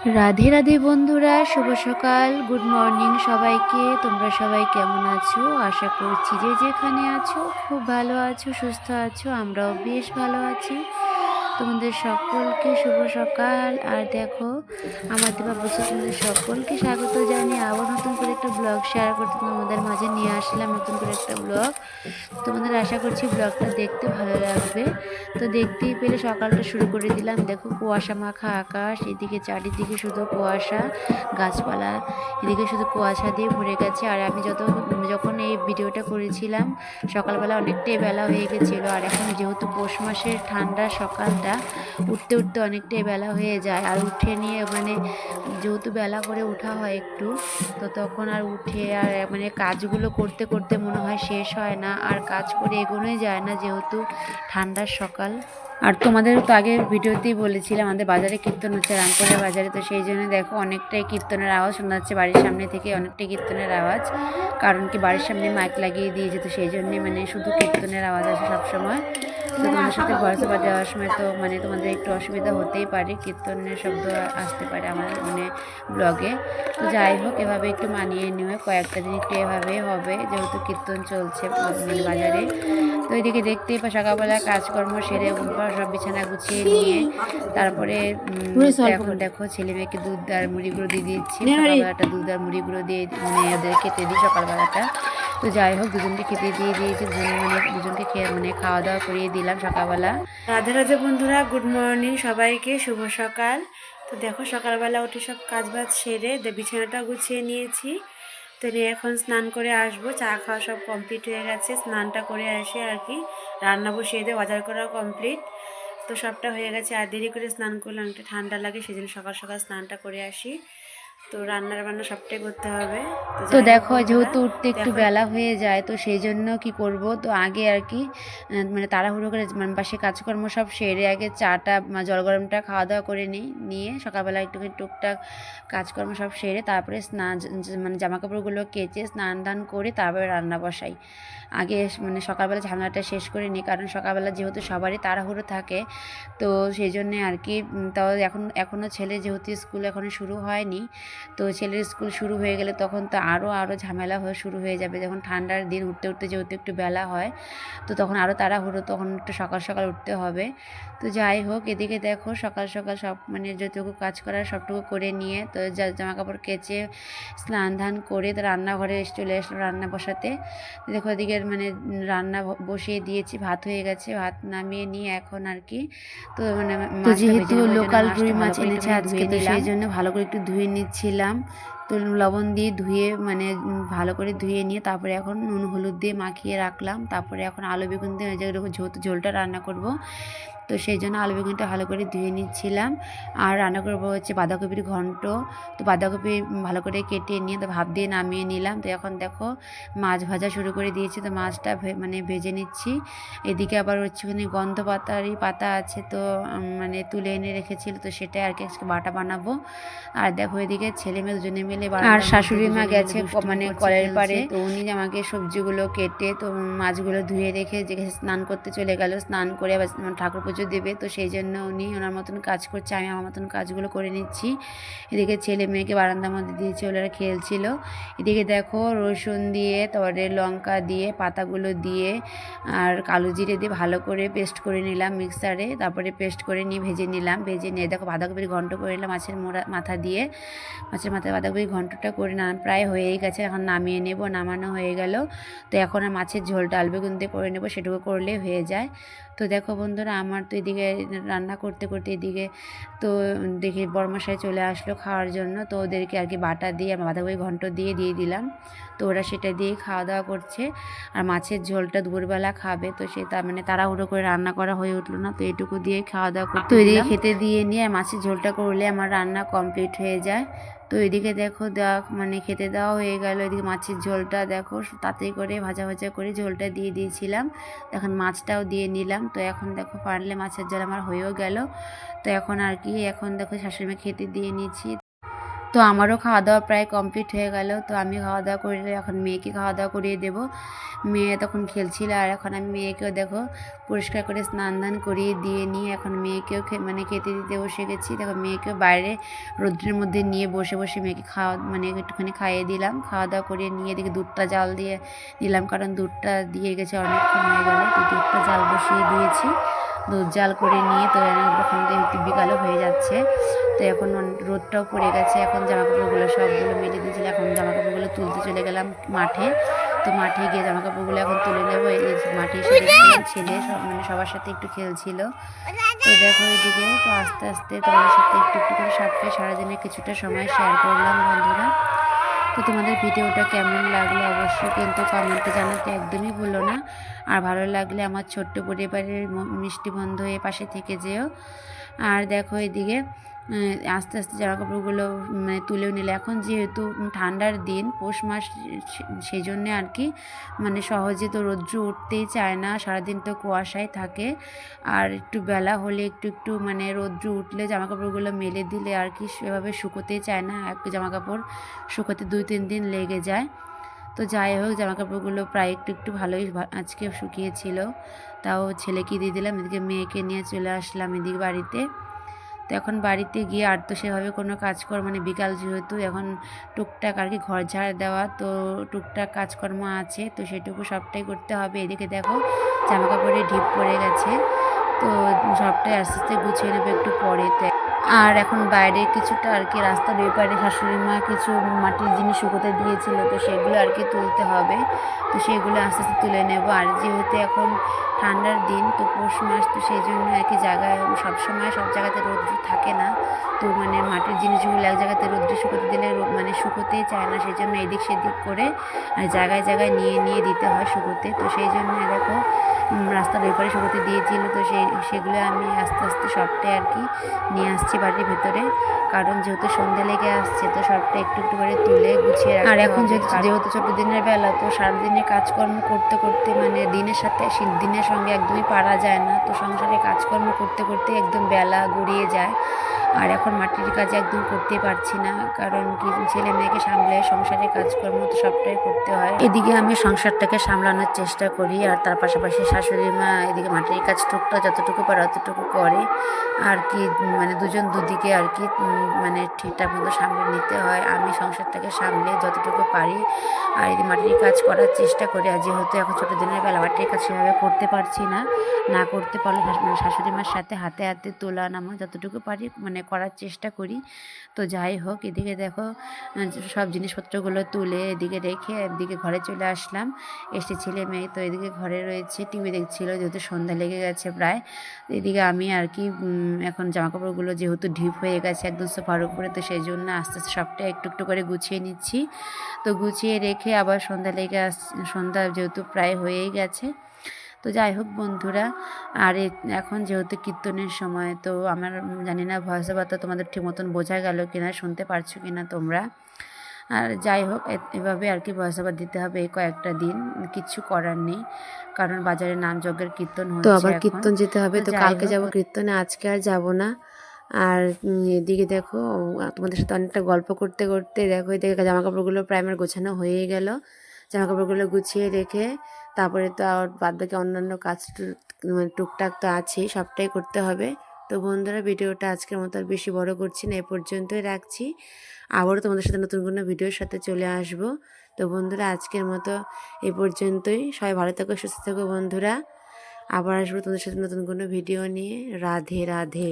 রাধে রাধে বন্ধুরা, শুভ সকাল, good morning সবাইকে। তোমরা সবাই কেমন আছো? আশা করছি যে যেখানে আছো খুব ভালো আছো, সুস্থ আছো। আমরাও বেশ ভালো আছি। তোমাদের সকলকে শুভ সকাল। আর দেখো, আমার দেবা বলছে তোমাদের সকলকে স্বাগত জানিয়ে আবার নতুন করে একটা ব্লগ শেয়ার করতে তোমাদের মাঝে নিয়ে আসলাম। নতুন করে একটা ব্লগ তোমাদের, আশা করছি ব্লগটা দেখতে ভালো লাগবে। তো দেখতেই পেলে সকালটা শুরু করে দিলাম। দেখো, কুয়াশা মাখা আকাশ, এদিকে চারিদিকে শুধু কুয়াশা, গাছপালা, এদিকে শুধু কুয়াশা দিয়ে ভরে গেছে। আর আমি যখন এই ভিডিওটা করেছিলাম সকালবেলা অনেকটাই বেলা হয়ে গেছিলো। আর এখন যেহেতু পৌষ মাসের ঠান্ডা সকালটা, উঠতে উঠতে অনেকটাই বেলা হয়ে যায়। আর উঠে নিয়ে যেহেতু বেলা করে ওঠা হয় একটু, তো তখন আর উঠে আর কাজগুলো করতে করতে মনে হয় শেষ হয় না, আর কাজ করে এগোনোই যায় না যেহেতু ঠান্ডার সকাল। আর তোমাদের তো আগের ভিডিওতেই বলেছিলাম আমাদের বাজারে কীর্তন হচ্ছে, রামপুরের বাজারে। তো সেই জন্য দেখো অনেকটাই কীর্তনের আওয়াজ শোনা যাচ্ছে বাড়ির সামনে থেকে, অনেকটাই কীর্তনের আওয়াজ। কারণ কি, বাড়ির সামনে মাইক লাগিয়ে দিয়েছে, তো সেই জন্যে শুধু কীর্তনের আওয়াজ আসে সবসময়। তো তোমাদের সাথে ভয়েস ওভার দেওয়ার সময় তো তোমাদের একটু অসুবিধা হতেই পারে, কীর্তনের শব্দ আসতে পারে আমার ব্লগে। তো যাই হোক, এভাবে একটু মানিয়ে নিয়ে কয়েকটা দিন একটু এভাবে হবে, যেহেতু কীর্তন চলছে বাজারে। তো এদিকে দেখতেই পা সকালবেলা কাজকর্ম সেরে উঠবার সব বিছানা গুছিয়ে নিয়ে তারপরে এখন দেখো ছেলে মেয়েকে দুধ আর মুড়ি গুঁড়ো দিয়ে দিচ্ছি। সকালবেলাটা দুধ আর মুড়ি গুঁড়ো দিয়ে ওদের খেতে দিই সকালবেলাটা। তো যাই হোক, দুজনকে খেতে দিয়ে দিয়েছি, দুজনকে খাওয়া দাওয়া করিয়ে দিলাম সকালবেলা। রাধে রাধে বন্ধুরা, গুড মর্নিং সবাইকে, শুভ সকাল। তো দেখো সকালবেলা উঠে সব কাজবাজ সেরে বিছানাটা গুছিয়ে নিয়েছি। তো এখন স্নান করে আসবো, চা খাওয়া সব কমপ্লিট হয়ে গেছে। স্নানটা করে এসে আর কি রান্না বসিয়ে দিয়ে বাজার করা কমপ্লিট। তো সবটা হয়ে গেছে। আর দেরি করে স্নান করলে অনেকটা ঠান্ডা লাগে, সেজন্য সকাল সকাল স্নানটা করে আসি। তো রান্নার বান্না সবটাই করতে হবে। তো দেখো, যেহেতু উঠতে একটু বেলা হয়ে যায়, তো সেই জন্য কি করব, তো আগে আর কি তাড়াহুড়ো করে পাশে কাজকর্ম সব সেরে আগে চাটা জল গরমটা খাওয়া দাওয়া করে নিয়ে সকালবেলা একটুখানি টুকটাক কাজকর্ম সব সেরে তারপরে স্নান জামা কাপড়গুলো কেচে স্নান দান করে তারপরে রান্না বসাই। আগে সকালবেলা ঝামেলাটা শেষ করে নিই, কারণ সকালবেলা যেহেতু সবারই তাড়াহুড়ো থাকে, তো সেই জন্যে আর কি। তাও এখনও ছেলে যেহেতু স্কুল এখনও শুরু হয়নি, তো ছেলের স্কুল শুরু হয়ে গেলে তখন তো আরও ঝামেলা শুরু হয়ে যাবে। যখন ঠান্ডার দিন উঠতে উঠতে যেহেতু একটু বেলা হয়, তো তখন আরও তাড়াহুড়ো, তখন একটু সকাল সকাল উঠতে হবে। তো যাই হোক, এদিকে দেখো সকাল সকাল সব যতটুকু কাজ করার সবটুকু করে নিয়ে তো জামা কাপড় কেচে স্নান ধান করে তো রান্নাঘরে চলে আসলো রান্না বসাতে। দেখো এদিকে রান্না বসিয়ে দিয়েছি, ভাত হয়ে গেছে, ভাত নামিয়ে নিয়ে এখন আর কি তো যেহেতু লোকাল রুই মাছ এনেছে আজকে, তো সেই জন্য ভালো করে একটু ধুয়ে নিচ্ছিলাম। তো লবণ দিয়ে ধুয়ে ভালো করে ধুয়ে নিয়ে তারপরে এখন নুন হলুদ দিয়ে মাখিয়ে রাখলাম। তারপরে এখন আলু বেগুন দিয়ে যেহেতু ঝোলটা রান্না করব, তো সেই জন্য আলু বেগুনটা ভালো করে ধুয়ে নিচ্ছিলাম। আর রান্না করবো হচ্ছে বাঁধাকপির ঘন্ট। তো বাঁধাকপি ভালো করে কেটে নিয়ে তো ভাপ দিয়ে নামিয়ে নিলাম। তো এখন দেখো মাছ ভাজা শুরু করে দিয়েছি, তো মাছটা ভেজে নিচ্ছি। এদিকে আবার হচ্ছেখানে গন্ধ পাতারই পাতা আছে, তো তুলে এনে রেখেছিল, তো সেটাই আর কি আজকে বাটা বানাবো। আর দেখো এদিকে ছেলে মেয়ে দুজনে মিলে, আর শাশুড়ি মা গেছে কলের পাড়ে, তো উনি আমাকে সবজিগুলো কেটে তো মাছগুলো ধুয়ে রেখে যে স্নান করতে চলে গেল। স্নান করে আবার ঠাকুর পুজো দেবে, তো সেই জন্য উনি ওনার মতন কাজ করছে, আমি আমার মতন কাজগুলো করে নিচ্ছি। এদিকে ছেলে মেয়েকে বারান্দার মধ্যে দিয়েছে, ওরা খেলছিল। এদিকে দেখো রসুন দিয়ে, তারপরে লঙ্কা দিয়ে, পাতাগুলো দিয়ে আর কালো জিরে দিয়ে ভালো করে পেস্ট করে নিলাম মিক্সারে। তারপরে পেস্ট করে নিয়ে ভেজে নিলাম। ভেজে নিয়ে দেখো বাঁধাকপির ঘন্ট করে নিলাম মাছের মাথা দিয়ে। মাছের মাথায় বাঁধাকপির ঘন্টটা করে প্রায় হয়েই গেছে, এখন নামিয়ে নেব। নামানো হয়ে গেল, তো এখন আর মাছের ঝোলটা আলু বেগুন দিয়ে করে নেব, সেটুকু করলে হয়ে যায়। তো দেখো বন্ধুরা, আমার তো এদিকে রান্না করতে করতে এদিকে তো দেখি বড়মশাই চলে আসলো খাওয়ার জন্য। তো ওদেরকে আর কি বাটা দিয়ে বাঁধাকপি ঘন্ট দিয়ে দিলাম। তো ওরা সেটা দিয়েই খাওয়া দাওয়া করছে। আর মাছের ঝোলটা দুপুরবেলা খাবে, তো সে তাড়াহুড়ো করে রান্না করা হয়ে উঠলো না, তো এইটুকু দিয়েই খাওয়া দাওয়া করতে এদিকে খেতে দিয়ে নিয়ে মাছের ঝোলটা করলে আমার রান্না কমপ্লিট হয়ে যায়। তো এদিকে দেখো খেতে দেওয়া হয়ে গেল। এদিকে মাছের ঝোলটা দেখো তাড়াতাড়ি করে ভাজা ভাজা করে ঝোলটা দিয়ে দিয়েছিলাম, এখন মাছটাও দিয়ে নিলাম। তো এখন দেখো পারলে মাছের ঝোল আমার হয়েও গেল। তো এখন আর কি, এখন দেখো শাশুড়ি মা খেতে দিয়ে নিয়েছি। তো আমারও খাওয়া দাওয়া প্রায় কমপ্লিট হয়ে গেল। তো আমি খাওয়া দাওয়া করে এখন মেয়েকে খাওয়া দাওয়া করিয়ে দেবো। মেয়ে তখন খেলছিল, আর এখন আমি মেয়েকেও দেখো পরিষ্কার করে স্নান দান করিয়ে দিয়ে নিয়ে এখন মেয়েকেও মানে খেতে দিতে বসে গেছি। দেখো মেয়েকেও বাইরে রৌদ্রের মধ্যে নিয়ে বসে বসে মেয়েকে খাওয়া মানে একটুখানি খাইয়ে দিলাম। খাওয়া দাওয়া করিয়ে নিয়ে এদিকে দুধটা জাল দিয়ে দিলাম, কারণ দুধটা দিয়ে গেছে অনেকক্ষণ হয়ে গেল। তো দুধটা জাল বসিয়ে দিয়েছি। দুধ জাল করে নিয়ে তো এখন যেহেতু বিকালও হয়ে যাচ্ছে, তো এখন রোদটাও পড়ে গেছে। এখন জামাকাপড়গুলো সবগুলো মেলে দিয়েছিল, এখন জামাকাপড়গুলো তুলতে চলে গেলাম মাঠে। তো মাঠে গিয়ে জামাকাপড়গুলো এখন তুলে নেবো। এই মাঠে এসে দেখছিলাম ছেলে সব মানে সবার সাথে একটু খেলছিল। তো দেখো এদিকে তো আস্তে আস্তে তোমাদের সাথে একটু একটু করে সবটাই সারাদিনের কিছুটা সময় শেয়ার করলাম বন্ধুরা। তো তোমাদের ভিডিওটা কেমন লাগলো অবশ্যই কিন্তু কমেন্টে জানাতে একদমই ভুলো না। আর ভালো লাগলে আমার ছোট্ট পরিবারের মিষ্টি বন্ধু এর পাশে থেকে যেও। আর দেখো এদিকে আস্তে আস্তে জামাকাপড়গুলো মানে তুলেও নিলে। এখন যেহেতু ঠান্ডার দিন পৌষ মাস, সেই জন্যে আর কি মানে সহজে তো রৌদ্র উঠতেই চায় না, সারাদিন তো কুয়াশায় থাকে। আর একটু বেলা হলে একটু একটু মানে রৌদ্র উঠলে জামাকাপড়গুলো মেলে দিলে আর কি সেভাবে শুকোতেই চায় না। এক জামাকাপড় শুকোতে 2-3 দিন লেগে যায়। তো যাই হোক জামাকাপড়গুলো প্রায় একটু একটু ভালোই আজকে শুকিয়েছিল। তাও ছেলেকে দিয়ে দিলাম, এদিকে মেয়েকে নিয়ে চলে আসলাম এদিকে বাড়িতে। তো এখন বাড়িতে গিয়ে আর তো সেভাবে কোনো কাজকর্ম মানে বিকাল যেহেতু এখন টুকটাক আর কি ঘর ঝাড় দেওয়া, তো টুকটাক কাজকর্ম আছে, তো সেটুকু সবটাই করতে হবে। এদিকে দেখো জামাকাপড়ে ঢিপ পড়ে গেছে, তো সবটাই আস্তে আস্তে গুছিয়ে নেবো একটু পরে। আর এখন বাইরে কিছুটা আর কি রাস্তার ওই পারে শাশুড়ি মা কিছু মাটির জিনিস শুকোতে দিয়েছিল, তো সেগুলো আর কি তুলতে হবে। তো সেগুলো আস্তে আস্তে তুলে নেব। আর যেহেতু এখন ঠান্ডার দিন তো পৌষ মাস, তো সেই জন্য আর কি জায়গায় সবসময় সব জায়গাতে রৌদ্র থাকে না। তো মানে মাটির জিনিসগুলো এক জায়গাতে রৌদ্রে শুকোতে দিলে মানে শুকোতেই চায় না, সেই জন্য এদিক সেদিক করে আর জায়গায় জায়গায় নিয়ে নিয়ে দিতে হয় শুকোতে। তো সেই জন্য দেখো রাস্তার ওই পারে শুকোতে দিয়েছিল, তো সেগুলো আমি আস্তে আস্তে সবটাই আর কি নিয়ে আসছি বাড়ির ভেতরে, কারণ যেহেতু সন্ধ্যা লেগে আসছে তো সবটা একটু একটু করে তুলে গুছিয়ে রাখতে হবে। আর এখন যেহেতু ছোটো দিনের বেলা, তো সারাদিনে কাজকর্ম করতে করতে মানে দিনের সাথে দিনের সঙ্গে একদমই পারা যায় না। তো সংসারে কাজকর্ম করতে করতে একদম বেলা গড়িয়ে যায়। আর এখন মাটির কাজ একদম করতে পারছি না, কারণ কি ছেলে মেয়েকে সামলে সংসারের কাজকর্ম তো সবটাই করতে হয়। এদিকে আমি সংসারটাকে সামলানোর চেষ্টা করি, আর তার পাশাপাশি শাশুড়ি মা এদিকে মাটির কাজ টুকটাক যতটুকু পারে অতটুকু করে আর কি। মানে দুজন দুদিকে আর কি মানে ঠিকঠাক মতো সামলে নিতে হয়। আমি সংসারটাকে সামলে যতটুকু পারি আর এই মাটির কাজ করার চেষ্টা করি। আর যেহেতু এখন ছোটো দিনের বেলা মাটির কাজ সেভাবে করতে পারছি না, না করতে পারলে মানে শাশুড়ি মার সাথে হাতে হাতে তোলা নামা যতটুকু পারি মানে করার চেষ্টা করি। তো যাই হোক এদিকে দেখো সব জিনিসপত্রগুলো তুলে এদিকে রেখে এদিকে ঘরে চলে আসলাম। এসে ছেলে মেয়ে তো এদিকে ঘরে রয়েছে, টিভি দেখছিল, যেহেতু সন্ধ্যা লেগে গেছে প্রায়। এদিকে আমি আর কি এখন জামাকাপড়গুলো যেহেতু ঢিপ হয়ে গেছে একদম সোফার উপরে, তো সেই জন্য আস্তে আস্তে সবটা একটু একটু করে গুছিয়ে নিচ্ছি। তো গুছিয়ে রেখে আবার সন্ধ্যা লেগে সন্ধ্যা যেহেতু প্রায় হয়েই গেছে। তো যাই হোক বন্ধুরা, আর এখন যেহেতু কীর্তনের সময়, তো আমার জানি না ভয়েস ওভারটা তোমাদের ঠিক মতন বোঝা গেল কিনা, শুনতে পারছো কিনা তোমরা। আর যাই হোক এভাবে আর কি ভয়েস ওভার দিতে হবে এই কয়েকটা দিন, কিচ্ছু করার নেই, কারণ বাজারে নাম যজ্ঞের কীর্তন হচ্ছে, তো আবার কীর্তন যেতে হবে। তো কালকে যাব কীর্তনে, আজকে আর যাব না। আর এদিকে দেখো তোমাদের সাথে অনেকটা গল্প করতে করতে দেখো এদিকে জামাকাপড়গুলো প্রায় আমার গোছানো হয়েই গেল। জামাকাপড়গুলো গুছিয়ে রেখে তারপরে তো আর বাদবাকি অন্যান্য কাজ টুকটাক তো আছেই, সবটাই করতে হবে। তো বন্ধুরা ভিডিওটা আজকের মতো আর বেশি বড় করছি না, এ পর্যন্তই রাখছি। আবারও তোমাদের সাথে নতুন কোনো ভিডিওর সাথে চলে আসব। তো বন্ধুরা আজকের মতো এ পর্যন্তই। সবাই ভালো থাকো, সুস্থ থাকো বন্ধুরা। আবার আসবো তোমাদের সাথে নতুন কোনো ভিডিও নিয়ে। রাধে রাধে।